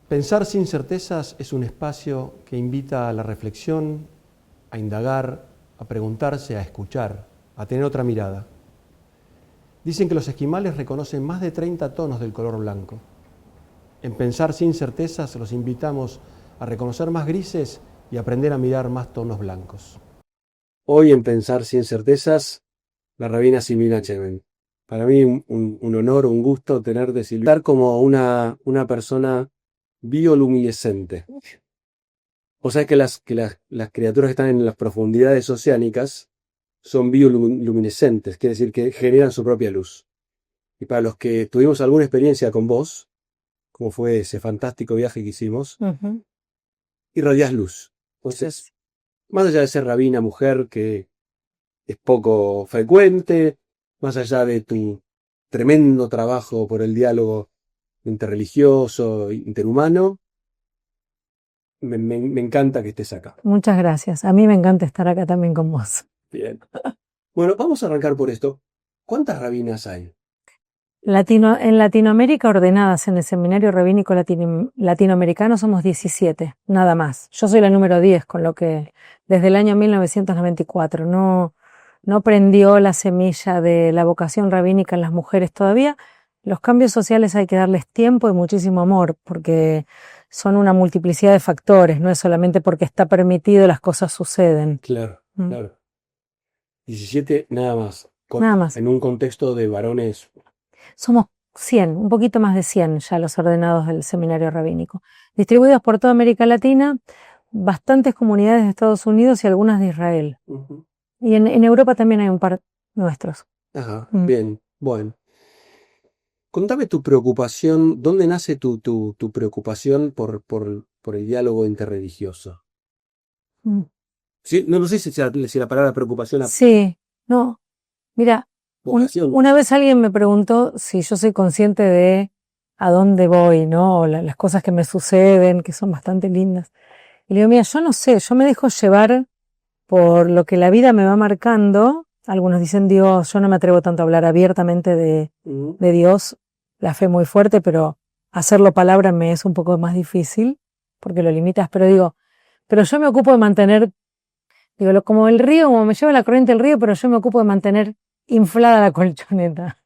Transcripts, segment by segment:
Pensar sin certezas es un espacio que invita a la reflexión, a indagar, a preguntarse, a escuchar, a tener otra mirada. Dicen que los esquimales reconocen más de 30 tonos del color blanco. En Pensar sin certezas los invitamos a reconocer más grises y aprender a mirar más tonos blancos. Hoy en Pensar sin certezas, la rabina Silvina Cheven. Para mí un honor, un gusto tener de Silvina. Estar como una persona bioluminescente. O sea que las criaturas que están en las profundidades oceánicas son bioluminescentes, quiere decir que generan su propia luz. Y para los que tuvimos alguna experiencia con vos, como fue ese fantástico viaje que hicimos, irradiás luz. Entonces, más allá de ser rabina mujer, que es poco frecuente, más allá de tu tremendo trabajo por el diálogo interreligioso, interhumano, me encanta que estés acá. Muchas gracias. A mí me encanta estar acá también con vos. Bien. Bueno, vamos a arrancar por esto. ¿Cuántas rabinas hay? En Latinoamérica, ordenadas en el Seminario Rabínico Latinoamericano, somos 17, nada más. Yo soy la número 10, con lo que desde el año 1994 no prendió la semilla de la vocación rabínica en las mujeres todavía. Los cambios sociales hay que darles tiempo y muchísimo amor, porque son una multiplicidad de factores, no es solamente porque está permitido las cosas suceden. Claro, claro. 17 nada más. Nada más. En un contexto de varones. Somos 100, un poquito más de 100 ya los ordenados del seminario rabínico. Distribuidos por toda América Latina, bastantes comunidades de Estados Unidos y algunas de Israel. Y en Europa también hay un par nuestros. Ajá, bien, bueno. Contame tu preocupación, ¿dónde nace tu preocupación por el diálogo interreligioso? Sí, no sé si la palabra preocupación... Sí, no. Mira, una vez alguien me preguntó si yo soy consciente de a dónde voy, ¿no? O las cosas que me suceden, que son bastante lindas. Y le digo, mira, yo no sé, yo me dejo llevar por lo que la vida me va marcando. Algunos dicen Dios, yo no me atrevo tanto a hablar abiertamente de Dios, la fe muy fuerte, pero hacerlo palabra me es un poco más difícil, porque lo limitas, pero yo me ocupo de mantener, como el río, como me lleva la corriente del río, pero yo me ocupo de mantener inflada la colchoneta,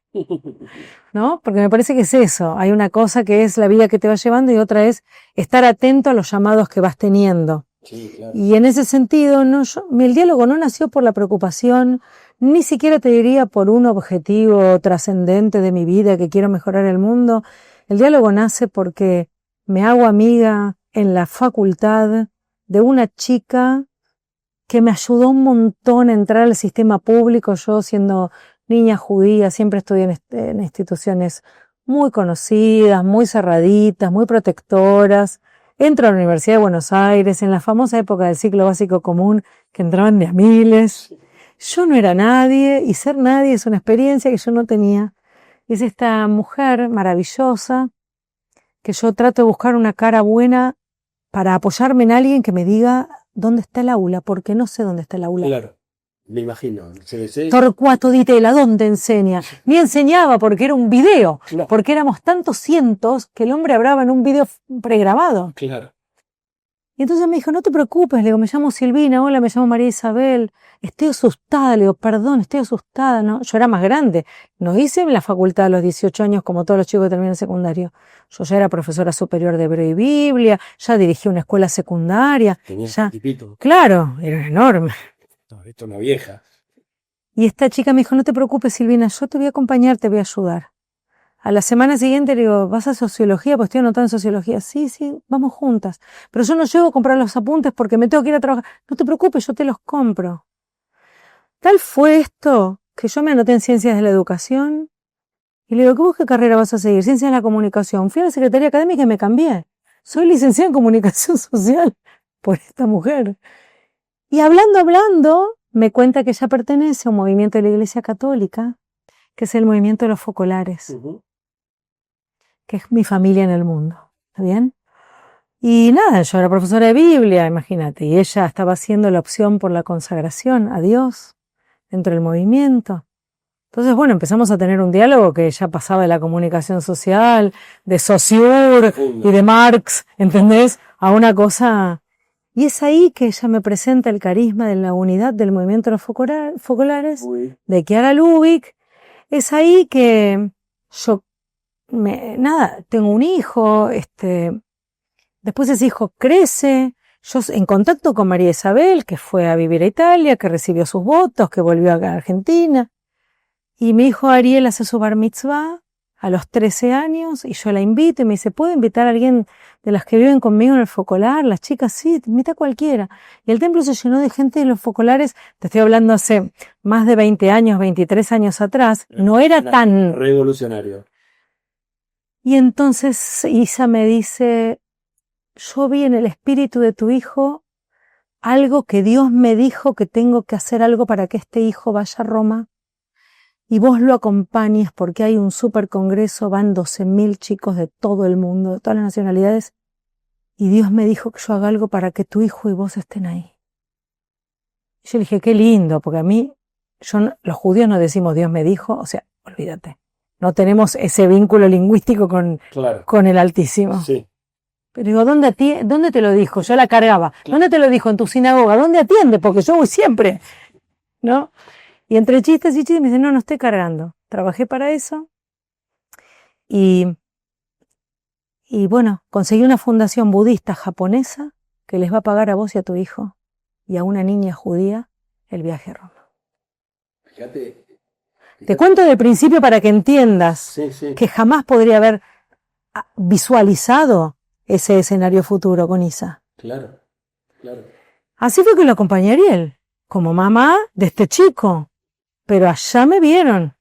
¿no? Porque me parece que es eso, hay una cosa que es la vida que te va llevando y otra es estar atento a los llamados que vas teniendo. Sí, claro. Y en ese sentido, el diálogo no nació por la preocupación, ni siquiera te diría por un objetivo trascendente de mi vida, que quiero mejorar el mundo. El diálogo nace porque me hago amiga en la facultad de una chica que me ayudó un montón a entrar al sistema público. Yo, siendo niña judía, siempre estudié en instituciones muy conocidas, muy cerraditas, muy protectoras. Entro a la Universidad de Buenos Aires, en la famosa época del ciclo básico común, que entraban de a miles. Yo no era nadie, y ser nadie es una experiencia que yo no tenía. Es esta mujer maravillosa, que yo trato de buscar una cara buena para apoyarme en alguien que me diga dónde está el aula, porque no sé dónde está el aula. Claro, me imagino. Torcuato Di Tella, ¿dónde enseña? Ni enseñaba porque era un video, no. Porque éramos tantos cientos que el hombre hablaba en un video pregrabado. Claro. Y entonces me dijo, no te preocupes, le digo, me llamo Silvina, hola, me llamo María Isabel, estoy asustada, le digo, perdón, estoy asustada, ¿no? Yo era más grande, no hice en la facultad a los 18 años como todos los chicos que terminan el secundario. Yo ya era profesora superior de Hebreo y Biblia, ya dirigí una escuela secundaria. Tenías ya, tipito. Claro, era enorme. No, esto es una vieja. Y esta chica me dijo, no te preocupes, Silvina, yo te voy a acompañar, te voy a ayudar. A la semana siguiente le digo, ¿vas a sociología? Pues estoy anotando en sociología. Sí, vamos juntas. Pero yo no llego a comprar los apuntes porque me tengo que ir a trabajar. No te preocupes, yo te los compro. Tal fue esto que yo me anoté en Ciencias de la Educación y le digo, ¿qué carrera vas a seguir? Ciencias de la Comunicación. Fui a la Secretaría Académica y me cambié. Soy licenciada en Comunicación Social por esta mujer. Y hablando, me cuenta que ella pertenece a un movimiento de la Iglesia Católica, que es el movimiento de los focolares. Que es mi familia en el mundo, ¿está bien? Y nada, yo era profesora de Biblia, imagínate, y ella estaba haciendo la opción por la consagración a Dios dentro del movimiento. Entonces, bueno, empezamos a tener un diálogo que ya pasaba de la comunicación social, de Saussure y de Marx, ¿entendés? A una cosa. Y es ahí que ella me presenta el carisma de la unidad del movimiento de los focolares, de Chiara Lubich. Es ahí que yo, tengo un hijo, después ese hijo crece, yo en contacto con María Isabel, que fue a vivir a Italia, que recibió sus votos, que volvió acá a Argentina. Y mi hijo Ariel hace su bar mitzvah a los 13 años y yo la invito y me dice, ¿puedo invitar a alguien de las que viven conmigo en el focolar? Las chicas, sí, invita a cualquiera. Y el templo se llenó de gente de los focolares, te estoy hablando hace más de 20 años, 23 años atrás, no era tan revolucionario. Y entonces Isa me dice, yo vi en el espíritu de tu hijo algo que Dios me dijo que tengo que hacer algo para que este hijo vaya a Roma. Y vos lo acompañes porque hay un super congreso, van 12.000 chicos de todo el mundo, de todas las nacionalidades, y Dios me dijo que yo haga algo para que tu hijo y vos estén ahí. Y yo le dije, qué lindo, porque a mí, los judíos no decimos Dios me dijo, o sea, olvídate, no tenemos ese vínculo lingüístico con el Altísimo. Sí. Pero digo, ¿dónde te lo dijo? Yo la cargaba. Claro. ¿Dónde te lo dijo? En tu sinagoga. ¿Dónde atiende? Porque yo voy siempre, ¿no? Y entre chistes y chistes me dicen, no estoy cargando. Trabajé para eso. Y bueno, conseguí una fundación budista japonesa que les va a pagar a vos y a tu hijo y a una niña judía el viaje a Roma. Fíjate. Te cuento del principio para que entiendas que jamás podría haber visualizado ese escenario futuro con Isa. Claro. Así fue que lo acompañé a Ariel, como mamá de este chico. Pero allá me vieron.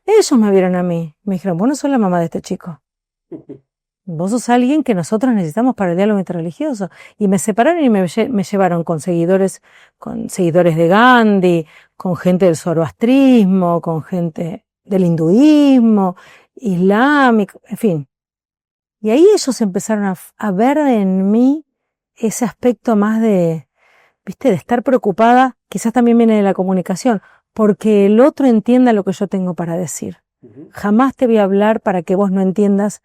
Ellos me vieron a mí. Me dijeron, vos no sos la mamá de este chico. Vos sos alguien que nosotros necesitamos para el diálogo interreligioso. Y me separaron y me llevaron con seguidores de Gandhi, con gente del zoroastrismo, con gente del hinduismo, islámico, en fin. Y ahí ellos empezaron a ver en mí ese aspecto más de estar preocupada, quizás también viene de la comunicación, porque el otro entienda lo que yo tengo para decir. Jamás te voy a hablar para que vos no entiendas,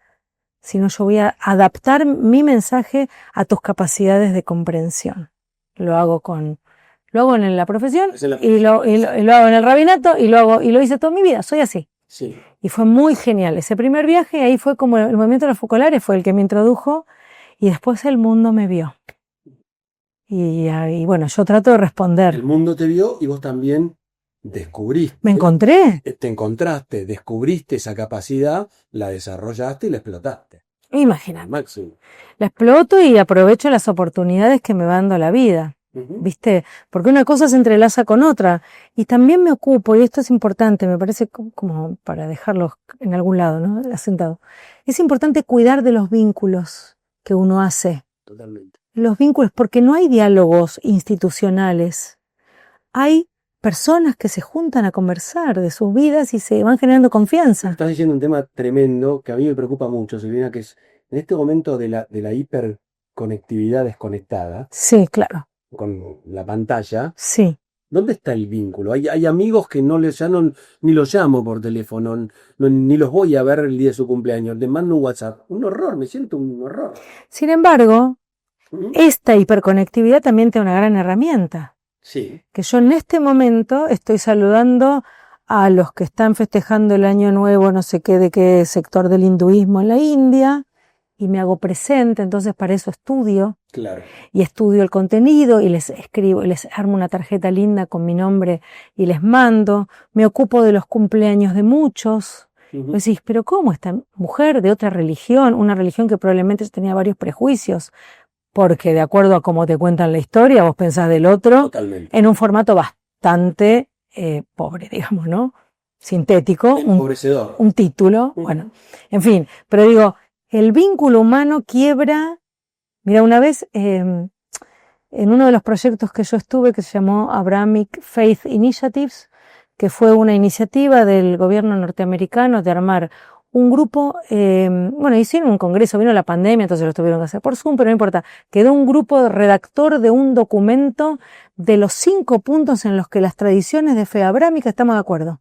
sino yo voy a adaptar mi mensaje a tus capacidades de comprensión. Lo hago en la profesión y lo hago en el rabinato y lo hice toda mi vida, soy así. Sí. Y fue muy genial. Ese primer viaje, ahí fue como el movimiento de los focolares, fue el que me introdujo y después el mundo me vio. Y bueno, yo trato de responder. El mundo te vio y vos también descubriste. Me encontré. Te encontraste, descubriste esa capacidad, la desarrollaste y la explotaste. Imagínate. Máximo. La exploto y aprovecho las oportunidades que me va dando la vida. ¿Viste? Porque una cosa se entrelaza con otra. Y también me ocupo, y esto es importante, me parece como para dejarlo en algún lado, ¿no? Asentado. Es importante cuidar de los vínculos que uno hace. Totalmente. Los vínculos, porque no hay diálogos institucionales. Hay personas que se juntan a conversar de sus vidas y se van generando confianza. Estás diciendo un tema tremendo que a mí me preocupa mucho, Silvina, que es en este momento de la hiperconectividad desconectada. Sí, claro. Con la pantalla. Sí. ¿Dónde está el vínculo? Hay amigos que ni los llamo por teléfono, ni los voy a ver el día de su cumpleaños. Les mando un WhatsApp. Un horror, me siento un horror. Sin embargo, esta hiperconectividad también tiene una gran herramienta. Sí. Que yo en este momento estoy saludando a los que están festejando el año nuevo, no sé qué, de qué sector del hinduismo en la India, y me hago presente, entonces para eso estudio. Claro. Y estudio el contenido y les escribo, y les armo una tarjeta linda con mi nombre y les mando. Me ocupo de los cumpleaños de muchos. Vos decís, pero ¿cómo esta mujer de otra religión, una religión que probablemente tenía varios prejuicios? Porque de acuerdo a cómo te cuentan la historia, vos pensás del otro. Totalmente. En un formato bastante pobre, digamos, ¿no? Sintético. Empobrecedor. Un título, bueno, en fin. Pero digo, el vínculo humano quiebra. Mira, una vez en uno de los proyectos que yo estuve, que se llamó Abrahamic Faith Initiatives, que fue una iniciativa del gobierno norteamericano de armar un grupo, hicieron un congreso, vino la pandemia, entonces lo tuvieron que hacer por Zoom, pero no importa, quedó un grupo redactor de un documento de los 5 puntos en los que las tradiciones de fe abrámica estamos de acuerdo.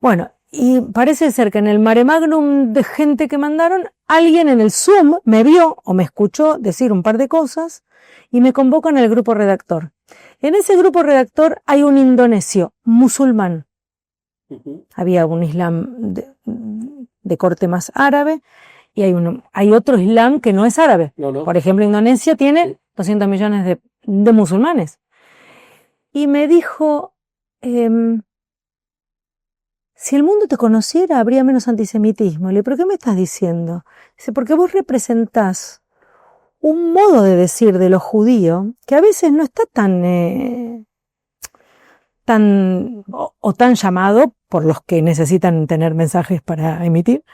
Bueno, y parece ser que en el mare magnum de gente que mandaron, alguien en el Zoom me vio o me escuchó decir un par de cosas y me convocan al grupo redactor. En ese grupo redactor hay un indonesio, musulmán. Había un islam de corte más árabe y hay otro islam que no es árabe. No. Por ejemplo, Indonesia tiene 200 millones de musulmanes. Y me dijo, si el mundo te conociera, habría menos antisemitismo. Le digo, ¿pero qué me estás diciendo? Dice, porque vos representás un modo de decir de lo judío que a veces no está tan tan llamado por los que necesitan tener mensajes para emitir,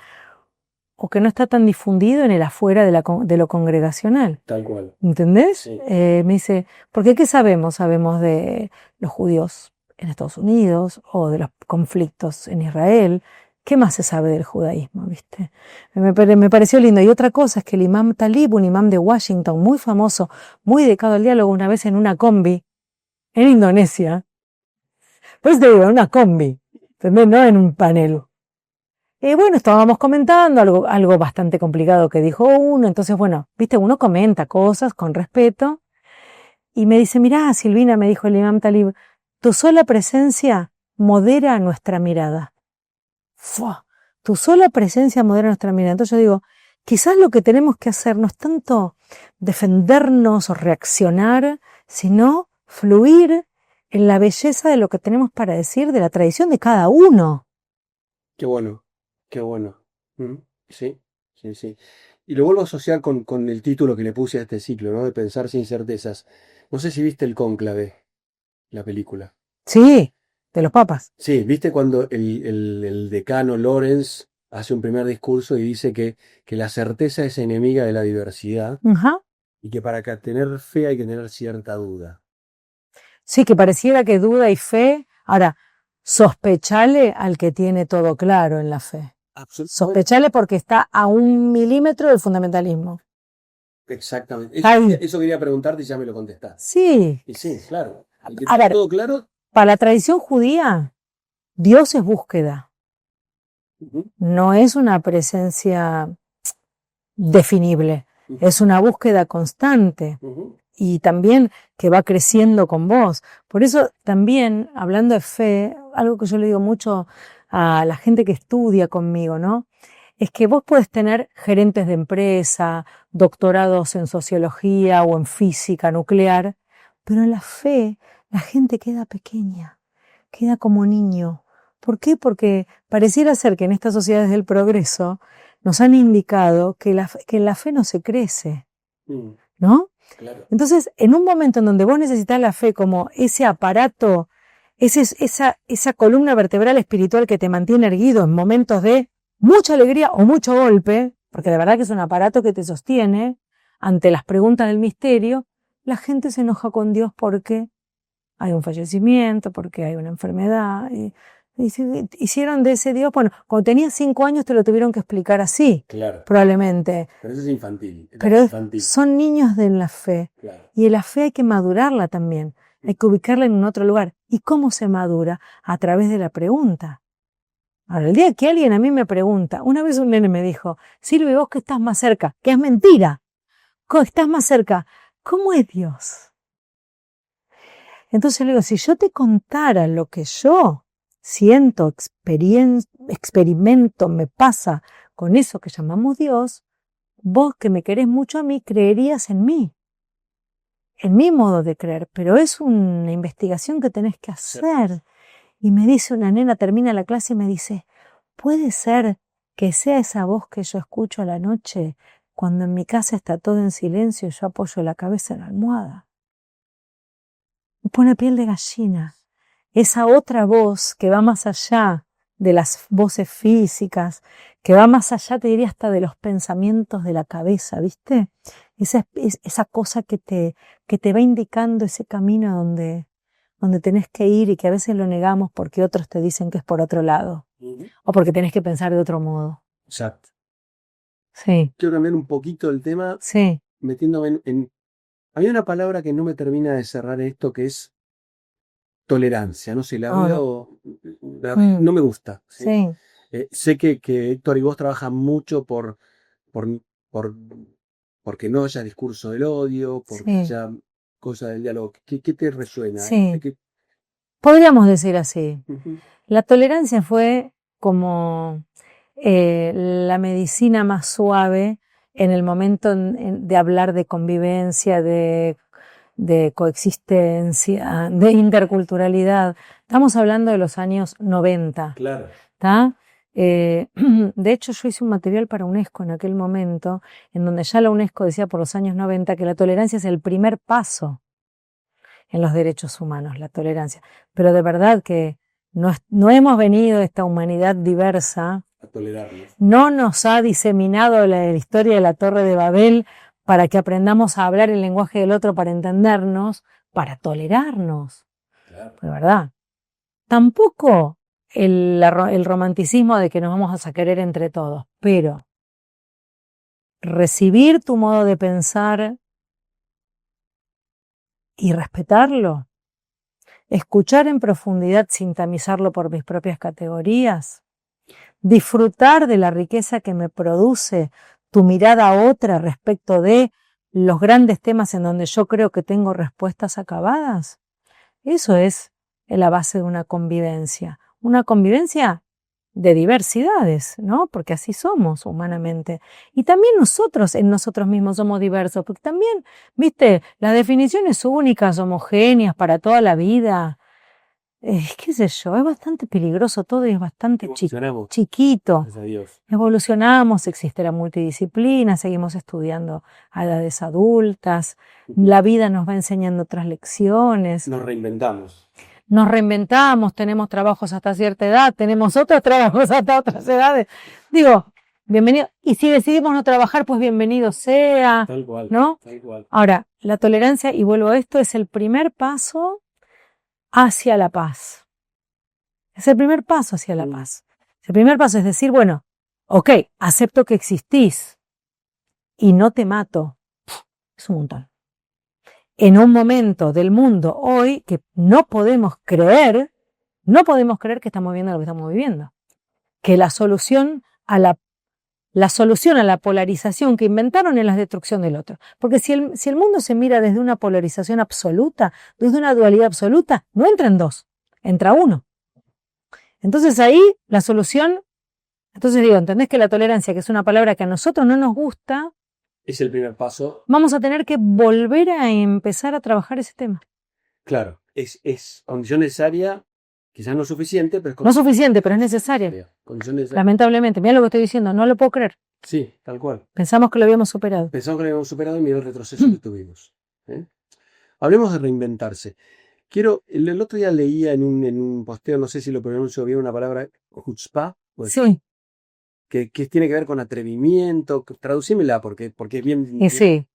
o que no está tan difundido en el afuera de lo congregacional. Tal cual. ¿Entendés? Sí. Me dice, porque ¿qué sabemos? Sabemos de los judíos en Estados Unidos o de los conflictos en Israel. ¿Qué más se sabe del judaísmo? ¿Viste? Me pareció lindo. Y otra cosa es que el imam Talib, un imam de Washington muy famoso, muy dedicado al diálogo, una vez en una combi en Indonesia, pues te digo, en una combi, ¿entendés? No en un panel. Bueno, estábamos comentando algo bastante complicado que dijo uno, entonces bueno, viste, uno comenta cosas con respeto y me dice, mirá, Silvina, me dijo el imam Talib, tu sola presencia modera nuestra mirada. ¡Fua! Tu sola presencia modera nuestra mirada. Entonces yo digo, quizás lo que tenemos que hacer no es tanto defendernos o reaccionar, sino fluir en la belleza de lo que tenemos para decir, de la tradición de cada uno. Qué bueno, qué bueno. Sí. Y lo vuelvo a asociar con el título que le puse a este ciclo, ¿no? De pensar sin certezas. No sé si viste El Cónclave, la película. Sí, de los papas. Sí, viste cuando el decano Lawrence hace un primer discurso y dice que la certeza es enemiga de la diversidad Ajá. y que para tener fe hay que tener cierta duda. Sí, que pareciera que duda y fe. Ahora, sospechale al que tiene todo claro en la fe. Absolutamente. Sospechale porque está a 1 milímetro del fundamentalismo. Exactamente. Ahí. Eso quería preguntarte y ya me lo contestaste. Sí. Y sí, claro. El que A tiene ver, todo claro. para la tradición judía, Dios es búsqueda. No es una presencia definible. Es una búsqueda constante. Y también que va creciendo con vos. Por eso también, hablando de fe, algo que yo le digo mucho a la gente que estudia conmigo, ¿no? Es que vos podés tener gerentes de empresa, doctorados en sociología o en física nuclear, pero en la fe la gente queda pequeña, queda como niño. ¿Por qué? Porque pareciera ser que en estas sociedades del progreso nos han indicado que en la fe no se crece, ¿no? Claro. Entonces, en un momento en donde vos necesitas la fe como ese aparato, esa columna vertebral espiritual que te mantiene erguido en momentos de mucha alegría o mucho golpe, porque de verdad que es un aparato que te sostiene ante las preguntas del misterio, la gente se enoja con Dios porque hay un fallecimiento, porque hay una enfermedad. Y hicieron de ese Dios, bueno, cuando tenías 5 años te lo tuvieron que explicar así, Claro. Probablemente. Pero eso es infantil. Pero infantil. son niños de la fe. Claro. Y en la fe hay que madurarla también. Hay que ubicarla en un otro lugar. ¿Y cómo se madura? A través de la pregunta. Ahora, el día que alguien a mí me pregunta, una vez un nene me dijo, Silvia, vos que estás más cerca, que es mentira, estás más cerca, ¿cómo es Dios? Entonces le digo, si yo te contara lo que yo siento, experimento, me pasa con eso que llamamos Dios, vos que me querés mucho a mí, creerías en mi modo de creer, pero es una investigación que tenés que hacer. Y me dice una nena, termina la clase y me dice, ¿puede ser que sea esa voz que yo escucho a la noche cuando en mi casa está todo en silencio y yo apoyo la cabeza en la almohada? Me pone piel de gallina. Esa otra voz que va más allá de las voces físicas, que va más allá, te diría, hasta de los pensamientos de la cabeza, ¿viste? Esa cosa que te va indicando ese camino donde tenés que ir y que a veces lo negamos porque otros te dicen que es por otro lado. O porque tenés que pensar de otro modo. Exacto. Sí. Quiero cambiar un poquito el tema, Sí. metiéndome en... Hay una palabra que no me termina de cerrar esto, que es tolerancia. No sé, la veo no me gusta. ¿Sí? Sí. Sé que Héctor y vos trabajan mucho por, porque no haya discurso del odio, porque haya cosas del diálogo. ¿Qué te resuena? Sí. Podríamos decir así. Uh-huh. La tolerancia fue como la medicina más suave en el momento de hablar de convivencia, de coexistencia, de interculturalidad. Estamos hablando de los años 90. Claro. ¿Tá? De hecho, yo hice un material para UNESCO en aquel momento, en donde ya la UNESCO decía por los años 90 que la tolerancia es el primer paso en los derechos humanos, la tolerancia. Pero de verdad que no hemos venido esta humanidad diversa, a tolerarnos. No nos ha diseminado la historia de la Torre de Babel para que aprendamos a hablar el lenguaje del otro para entendernos, para tolerarnos. Claro. De verdad. Tampoco el romanticismo de que nos vamos a querer entre todos, pero recibir tu modo de pensar y respetarlo, escuchar en profundidad sin tamizarlo por mis propias categorías, disfrutar de la riqueza que me produce tu mirada otra respecto de los grandes temas en donde yo creo que tengo respuestas acabadas. Eso es la base de una convivencia de diversidades, ¿no? Porque así somos humanamente. Y también nosotros en nosotros mismos somos diversos, porque también, viste, las definiciones únicas, homogéneas para toda la vida, qué sé yo, es bastante peligroso todo y es bastante chiquito. Gracias a Dios. Evolucionamos, existe la multidisciplina, seguimos estudiando a edades adultas, la vida nos va enseñando otras lecciones. Nos reinventamos, tenemos trabajos hasta cierta edad, tenemos otros trabajos hasta otras edades. Digo, bienvenido. Y si decidimos no trabajar, pues bienvenido sea. Tal cual, ¿no? Tal cual. Ahora, la tolerancia, y vuelvo a esto, es el primer paso hacia la paz. Es el primer paso hacia la paz. El primer paso es decir, bueno, ok, acepto que existís y no te mato. Es un montón. En un momento del mundo hoy que no podemos creer que estamos viviendo lo que estamos viviendo. Que la solución a la polarización que inventaron es la destrucción del otro. Porque si el mundo se mira desde una polarización absoluta, desde una dualidad absoluta, no entra en dos, entra uno. Entonces ahí la solución, ¿entendés que la tolerancia, que es una palabra que a nosotros no nos gusta, es el primer paso? Vamos a tener que volver a empezar a trabajar ese tema. Claro, es condición necesaria, quizás no suficiente, pero es no suficiente, pero es necesaria. Lamentablemente, mira lo que estoy diciendo, no lo puedo creer. Sí, tal cual. Pensamos que lo habíamos superado. Y mira el retroceso que tuvimos. Hablemos de reinventarse. El otro día leía en un posteo, no sé si lo pronuncio bien, una palabra, chutzpah. Pues, sí. Que tiene que ver con atrevimiento. Traducímela porque es bien. Sí,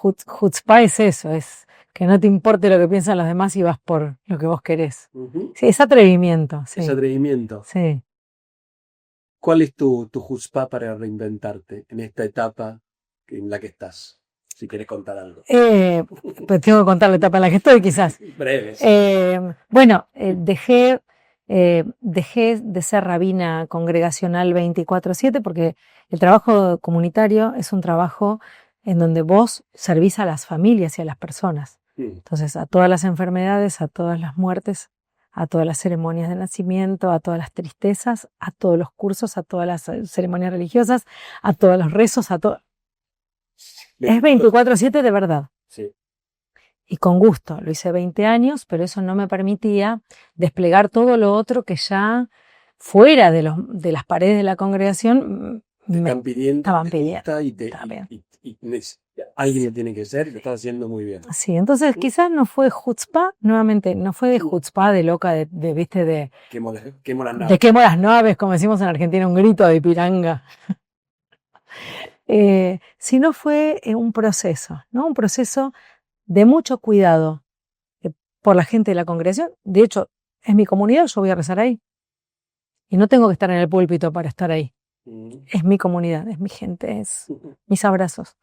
chutzpah es eso, es que no te importe lo que piensan los demás y vas por lo que vos querés. Uh-huh. Sí, es atrevimiento. Sí. Es atrevimiento. Sí. ¿Cuál es tu chutzpah para reinventarte en esta etapa en la que estás? Si quieres contar algo. Pues tengo que contar la etapa en la que estoy, quizás. Breves. Dejé de ser rabina congregacional 24/7 porque el trabajo comunitario es un trabajo en donde vos servís a las familias y a las personas. Entonces, a todas las enfermedades, a todas las muertes, a todas las ceremonias de nacimiento, a todas las tristezas, a todos los cursos, a todas las ceremonias religiosas, a todos los rezos, a todo. Es 24/7 de verdad. Sí. Y con gusto, lo hice 20 años, pero eso no me permitía desplegar todo lo otro que ya fuera de las paredes de la congregación estaban pidiendo. Y alguien tiene que ser y lo está haciendo muy bien. Sí, entonces quizás no fue chutzpah, nuevamente, no fue de chutzpah de loca, de quemo las naves. De quemo las naves, como decimos en Argentina, un grito de piranga. Sino fue un proceso, ¿no? Un proceso de mucho cuidado por la gente de la congregación. De hecho, es mi comunidad, yo voy a rezar ahí. Y no tengo que estar en el púlpito para estar ahí. Es mi comunidad, es mi gente, es mis abrazos.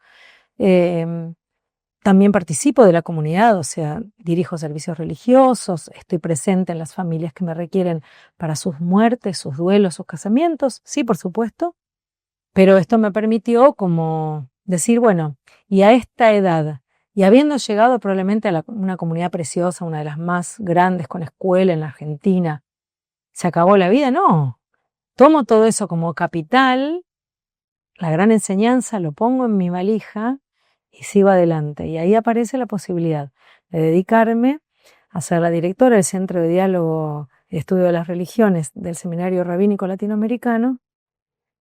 también participo de la comunidad, o sea, dirijo servicios religiosos, estoy presente en las familias que me requieren para sus muertes, sus duelos, sus casamientos, sí, por supuesto, pero esto me permitió como decir, bueno, y a esta edad, y habiendo llegado probablemente a una comunidad preciosa, una de las más grandes con escuela en la Argentina, ¿se acabó la vida? No, tomo todo eso como capital, la gran enseñanza, lo pongo en mi valija y sigo adelante. Y ahí aparece la posibilidad de dedicarme a ser la directora del Centro de Diálogo y Estudio de las Religiones del Seminario Rabínico Latinoamericano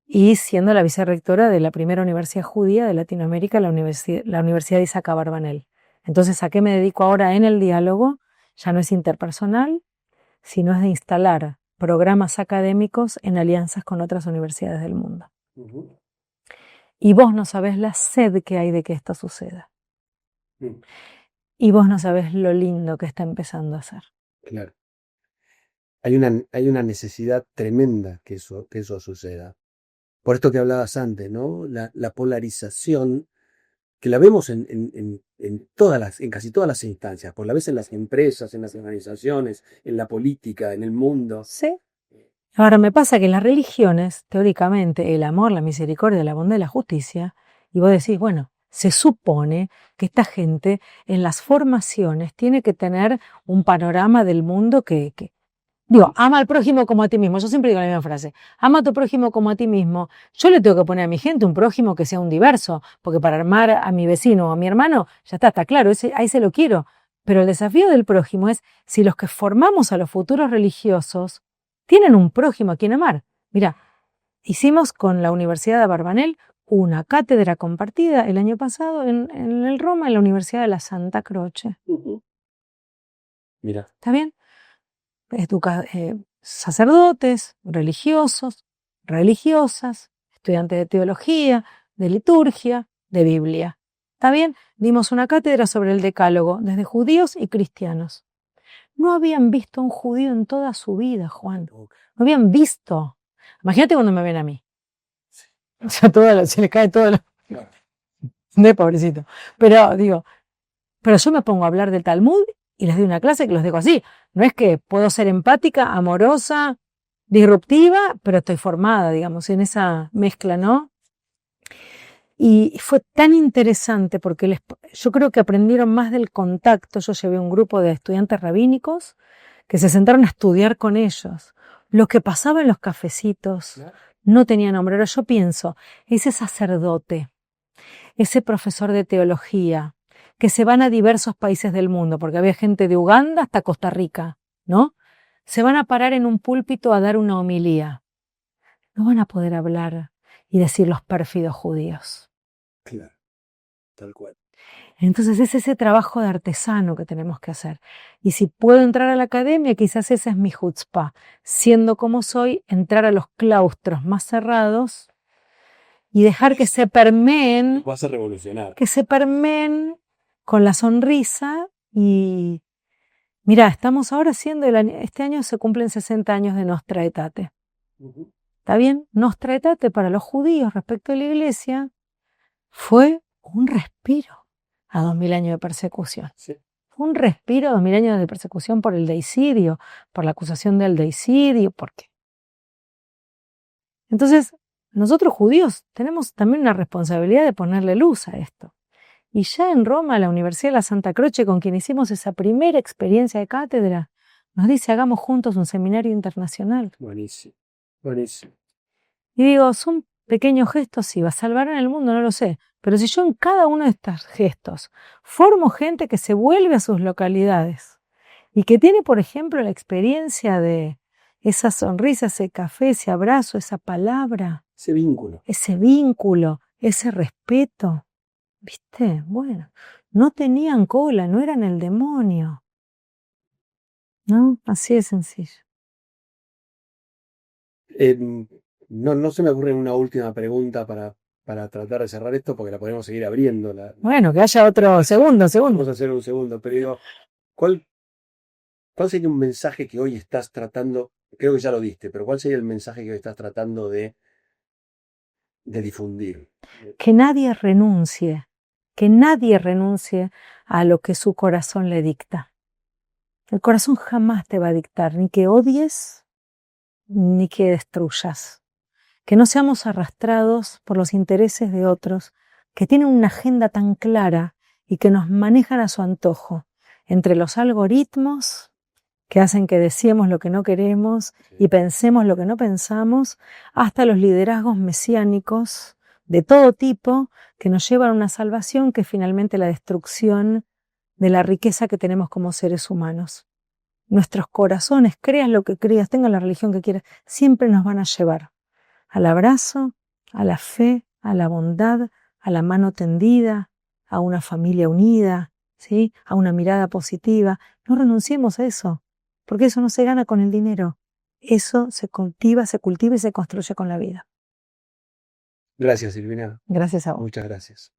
y siendo la vicerrectora de la primera universidad judía de Latinoamérica, la Universidad de Isaac Abarbanel. Entonces, ¿a qué me dedico ahora en el diálogo? Ya no es interpersonal, sino es de instalar programas académicos en alianzas con otras universidades del mundo. Ujú. Y vos no sabés la sed que hay de que esto suceda. Y vos no sabés lo lindo que está empezando a ser. Claro. Hay una necesidad tremenda que eso suceda. Por esto que hablabas antes, ¿no? La polarización, que la vemos en casi todas las instancias, por la vez en las empresas, en las organizaciones, en la política, en el mundo. Sí. Ahora me pasa que en las religiones, teóricamente, el amor, la misericordia, la bondad y la justicia, y vos decís, bueno, se supone que esta gente en las formaciones tiene que tener un panorama del mundo digo, ama al prójimo como a ti mismo. Yo siempre digo la misma frase, ama a tu prójimo como a ti mismo. Yo le tengo que poner a mi gente un prójimo que sea un diverso, porque para armar a mi vecino o a mi hermano, ya está claro, ahí se lo quiero. Pero el desafío del prójimo es si los que formamos a los futuros religiosos tienen un prójimo a quien amar. Mira, hicimos con la Universidad de Abarbanel una cátedra compartida el año pasado en el Roma, en la Universidad de la Santa Croce. Mira. ¿Está bien? Sacerdotes, religiosos, religiosas, estudiantes de teología, de liturgia, de Biblia. ¿Está bien? Dimos una cátedra sobre el decálogo, desde judíos y cristianos. No habían visto a un judío en toda su vida, Juan. No habían visto. Imagínate cuando me ven a mí. O sea, se le cae todo lo... De pobrecito. Pero digo, pero yo me pongo a hablar del Talmud y les doy una clase que los dejo así. No es que puedo ser empática, amorosa, disruptiva, pero estoy formada, digamos, en esa mezcla, ¿no? Y fue tan interesante porque yo creo que aprendieron más del contacto. Yo llevé un grupo de estudiantes rabínicos que se sentaron a estudiar con ellos. Lo que pasaba en los cafecitos no tenía nombre. Ahora yo pienso, ese sacerdote, ese profesor de teología, que se van a diversos países del mundo, porque había gente de Uganda hasta Costa Rica, ¿no? Se van a parar en un púlpito a dar una homilía. No van a poder hablar y decir los pérfidos judíos. Claro, tal cual. Entonces es ese trabajo de artesano que tenemos que hacer. Y si puedo entrar a la academia, quizás esa es mi chutzpah. Siendo como soy, entrar a los claustros más cerrados y dejar que se permeen. Vas a revolucionar. Que se permeen con la sonrisa y... Mirá, estamos ahora haciendo, este año se cumplen 60 años de Nostra Aetate. ¿Está bien? Nostra Aetate para los judíos respecto a la iglesia fue un respiro a 2000 años de persecución. Sí. Fue un respiro a 2000 años de persecución por el deicidio, por la acusación del deicidio, ¿por qué? Entonces, nosotros judíos tenemos también una responsabilidad de ponerle luz a esto. Y ya en Roma, la Universidad de la Santa Croce, con quien hicimos esa primera experiencia de cátedra, nos dice, hagamos juntos un seminario internacional. Buenísimo, buenísimo. Y digo, son pequeños gestos, sí, ¿salvarán el mundo? No lo sé. Pero si yo en cada uno de estos gestos formo gente que se vuelve a sus localidades y que tiene, por ejemplo, la experiencia de esa sonrisa, ese café, ese abrazo, esa palabra. Ese vínculo. Ese respeto. ¿Viste? Bueno, no tenían cola, no eran el demonio. ¿No? Así de sencillo. No se me ocurre una última pregunta para tratar de cerrar esto, porque la podemos seguir abriendo. Bueno, que haya otro segundo. Vamos a hacer un segundo, pero digo, ¿cuál sería un mensaje que hoy estás tratando? Creo que ya lo diste, pero ¿cuál sería el mensaje que hoy estás tratando de difundir? Que nadie renuncie que nadie renuncie a lo que su corazón le dicta. El corazón jamás te va a dictar ni que odies ni que destruyas. Que no seamos arrastrados por los intereses de otros que tienen una agenda tan clara y que nos manejan a su antojo, entre los algoritmos que hacen que deseemos lo que no queremos y pensemos lo que no pensamos, hasta los liderazgos mesiánicos de todo tipo que nos llevan a una salvación que es finalmente la destrucción de la riqueza que tenemos como seres humanos. Nuestros corazones, creas lo que creas, tengas la religión que quieras, siempre nos van a llevar al abrazo, a la fe, a la bondad, a la mano tendida, a una familia unida, ¿sí? A una mirada positiva. No renunciemos a eso, porque eso no se gana con el dinero. Eso se cultiva y se construye con la vida. Gracias, Silvina. Gracias a vos. Muchas gracias.